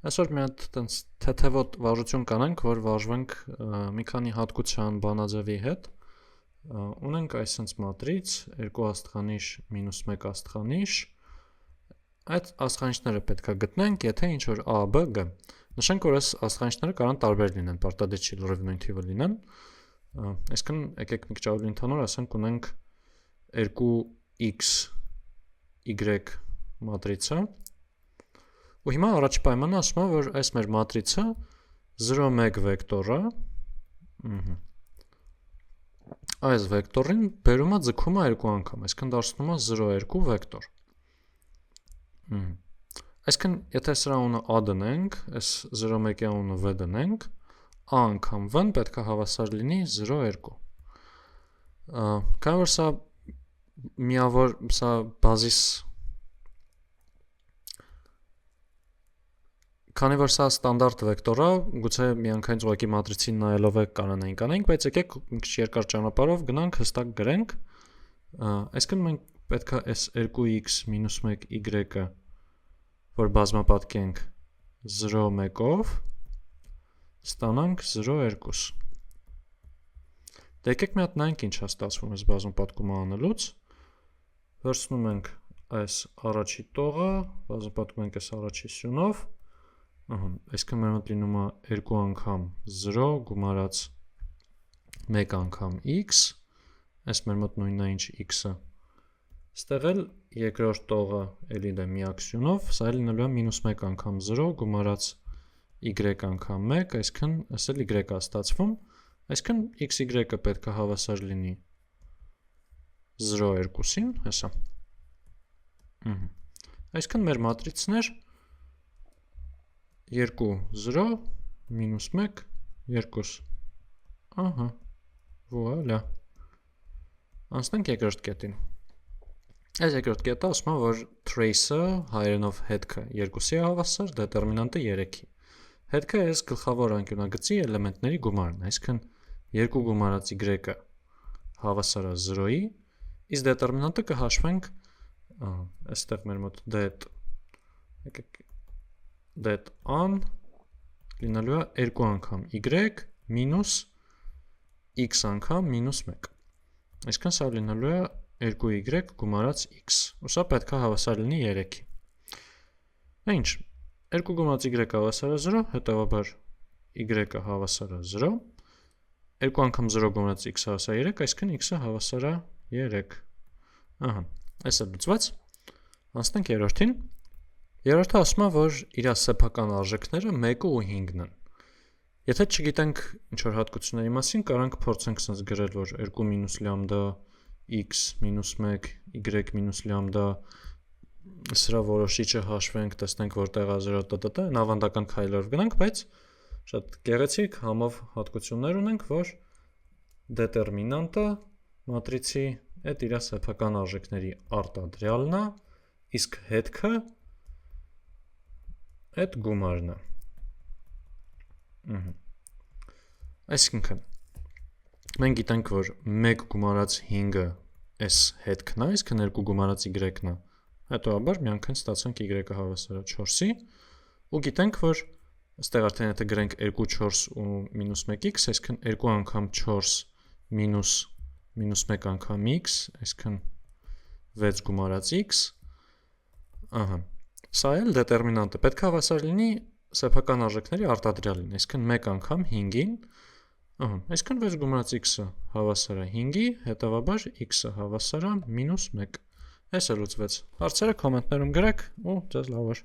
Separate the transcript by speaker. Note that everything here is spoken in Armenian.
Speaker 1: Այսօր մի հատ տենց թեթևոտ վարժություն կանենք, որ վարժվենք մի քանի հատկության բանաձևի հետ։ Ունենք այսպես մատրից 2 աստղանիշ մինուս 1 աստղանիշ։ Այդ աստղանիշները պետք է գտնենք, եթե ինչ որ A, B, G։ Նշենք, որ այս աստղանիշները կարող են տարբեր լինեն, պարտադիր չի լրիվ նույն թիվը լինեն։ Այսինքն եկեք մի քիչ ավելի ընդհանուր ասենք ունենք 2x y մատրիցը։ Ու հիմա առաջի պայմանը ասում է, որ այս մեր մատրիցը 0, 1 վեկտորը այս վեկտորին բերում է ձգում է երկու անգամ, այսինքն դարձնում է 0, 2 վեկտոր։ Այսինքն եթե սրա ունը A դնենք, այս 0, 1-ի ունը V դնենք, A անգամ V-ն պետք է հավասար լինի 0, 2։ Քանի որ սա միավոր, սա բազիս Քանի որ սա ստանդարտ վեկտոր է, գուցե միանգամից ուղղակի մատրիցին նայելով է կարողանանք անենք, բայց եկեք մի քիչ երկար ճանապարհով գնանք հստակ գրենք։ Այսինքն մենք պետք է այս 2x - 1y-ը, որ բազմապատկենք 0, 1-ով, ստանանք 0, 2։ Դե եկեք մի հատ նայենք ինչ է ստացվում այս բազմապատկումը անելուց։ Վերցնում ենք այս առաջի տողը, բազմապատկում ենք այս առաջի սյունով։ Այսինքն մեր մոտ լինում է 2 անգամ 0 գումարած 1 անգամ x, այս մեր մոտ նույնն է ինչ x-ը։ Ստեղ էլ երկրորդ տողը էլի դա միակ սյունով, սա էլ լինելու է -1 անգամ 0 գումարած y անգամ 1, այսինքն այս էլ y-ը ստացվում, այսինքն xy-ը պետք է հավասար լինի 0, 2-ին, հեսա։ Այսինքն մեր մատրիցն էր 2, 0, -1, 2։ Ահա, վուալա։ Անցնենք երկրորդ կետին։ Այս երկրորդ կետը ասում է, որ trace-ը հայերենով հետքը 2-ի է հավասար, դետերմինանտը 3-ի։ Հետքը այս գլխավոր անկյունագծի էլեմենտների գումարն է, այսինքն 2 գումարած y-ը հավասար է 0-ի, իսկ դետերմինանտը կհաշվենք այստեղ մեր մոտ det an լինելու է 2 անգամ y մինուս x անգամ մինուս 1։ Այսինքն սա լինելու է 2y գումարած x, ու սա պետք է հավասար լինի 3-ի։ Ինչ, 2 գումարած y հավասար է 0, հետևաբար y-ը հավասար է 0, 2 անգամ 0 գումարած x հավասար է 3, այսինքն x-ը հավասար է 3։ Ահա, այս է լուծված։ Անցնենք երրորդին։ Երրորդը ասում է, որ իր սեփական արժեքները 1-ը ու 5-ն են։ Եթե չգիտենք ինչ-որ հատկությունների մասին, կարանք փորձենք սենց գրել, որ 2 մինուս լյամդա x մինուս 1 y մինուս լյամդա սրա որոշիչը հաշվենք, տեսնենք որտեղ է 0 տտ, այն ավանդական քայլերով գնանք, բայց շատ գեղեցիկ համով հատկություններ ունենք, որ դետերմինանտը մատրիցի այդ իր սեփական արժեքների արտադրյալն է, իսկ հետքը այդ գումարն է։ Այսինքն մենք գիտենք, որ 1 գումարած 5-ը այս հետքն է, այսինքն 2 գումարած y-ն է։ Հետևաբար միանգամից ստացանք y-ը հավասար է 4-ի, ու գիտենք, որ այստեղ արդեն եթե գրենք 2, 4 ու մինուս 1x, այսինքն 2 անգամ 4 մինուս 1 անգամ x, այսինքն 6 գումարած x, ահա, սա էլ դետերմինանտը պետք է հավասար լինի սեփական արժեքների արտադրյալին, այսինքն 1 անգամ 5-ին, այսինքն 6 գումարած x-ը հավասար է 5-ի, հետևաբար x-ը հավասար է -1։ Այս է լուծվեց։ Հարցերը կոմենտներում գրեք ու ձեզ լավ օր։